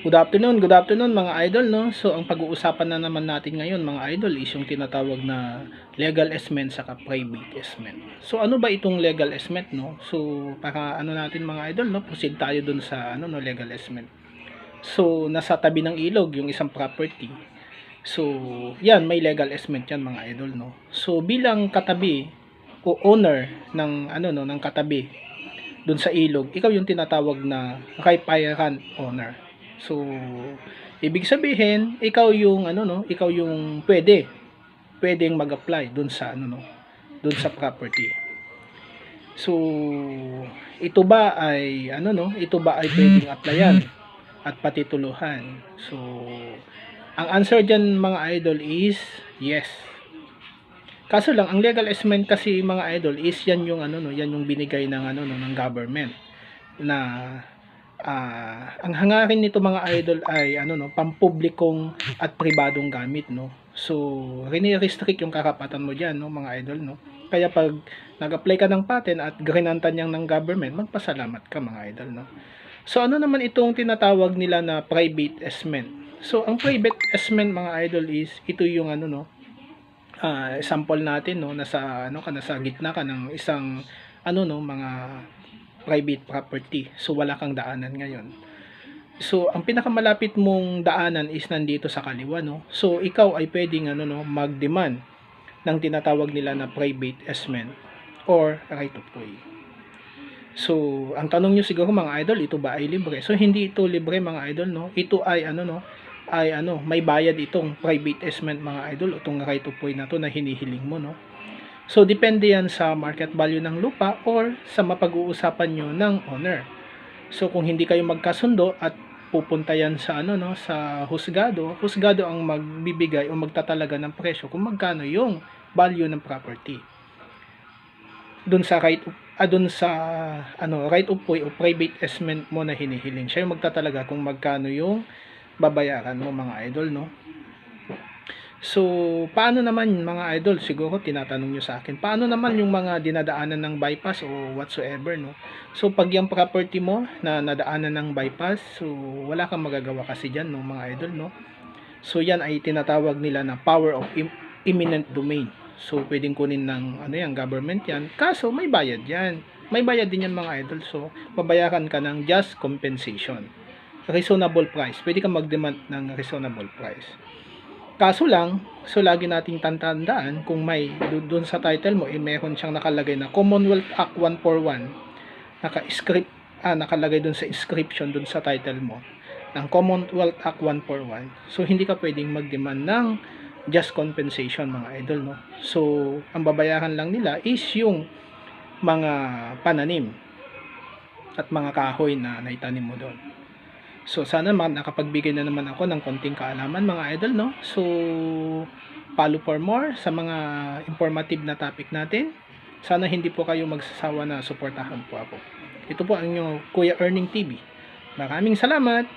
Good afternoon mga idol, no? So ang pag-uusapan na naman natin ngayon mga idol is yung tinatawag na legal esment saka private esment. So ano ba itong legal esment, no? So para ano natin mga idol, no? Proceed tayo dun sa legal esment. So nasa tabi ng ilog yung isang property. So yan, may legal esment yan mga idol, no? So bilang katabi o owner ng ng katabi dun sa ilog, ikaw yung tinatawag na riparian owner. So, ibig sabihin, ikaw yung ikaw yung pwedeng mag-apply dun sa dun sa property. So, ito ba ay pwedeng applyan at patituluhan? So, ang answer diyan mga idol is yes. Kaso lang ang legal esment kasi mga idol is yan yung yan yung binigay ng ng government na ang hangarin nito mga idol ay pampublikong at pribadong gamit, no. So rini-restrict yung karapatan mo diyan, no mga idol, no. Kaya pag nag-apply ka ng patent at granantan yang ng government, magpasalamat ka mga idol, no. So ano naman itong tinatawag nila na private esment? So ang private esment mga idol is ito yung example natin, no, nasa nasa gitna ka ng isang mga private property. So wala kang daanan ngayon. So ang pinakamalapit mong daanan is nandito sa kaliwa, no. So ikaw ay pwedeng mag-demand ng tinatawag nila na private esment or right of way. So ang tanong niyo siguro mga idol, ito ba ay libre? So hindi ito libre mga idol, no. Ito ay may bayad itong private esment mga idol, itong right of way na to na hinihiling mo, no. So depende yan sa market value ng lupa or sa mapag-uusapan nyo ng owner. So kung hindi kayo magkasundo at pupunta yan sa sa husgado ang magbibigay o magtatalaga ng presyo kung magkano yung value ng property. Doon sa right of way o private esment mo na hinihiling, siya yung magtatalaga kung magkano yung babayaran mo mga idol, no. So paano naman mga idol, siguro tinatanong nyo sa akin, paano naman yung mga dinadaanan ng bypass o whatsoever, no. So pag yung property mo na nadaanan ng bypass, so wala kang magagawa kasi dyan, no mga idol, no. So yan ay tinatawag nila na power of eminent domain. So pwedeng kunin ng yan, government yan, kaso may bayad yan, may bayad din yan mga idol. So babayaran ka ng just compensation, reasonable price, pwede kang mag-demand ng reasonable price. Kaso lang, so lagi nating tandaan kung may doon sa title mo meron siyang nakalagay na Commonwealth Act 141, nakalagay doon sa inscription doon sa title mo ng Commonwealth Act 141. So hindi ka pwedeng mag-demand ng just compensation mga idol, no. So ang babayaran lang nila is yung mga pananim at mga kahoy na naitanim mo doon. So sana nakapagbigay na naman ako ng konting kaalaman mga idol, no. So follow for more sa mga informative na topic natin. Sana hindi po kayo magsasawa na suportahan po ako. Ito po ang inyong Kuya Earning TV. Maraming salamat.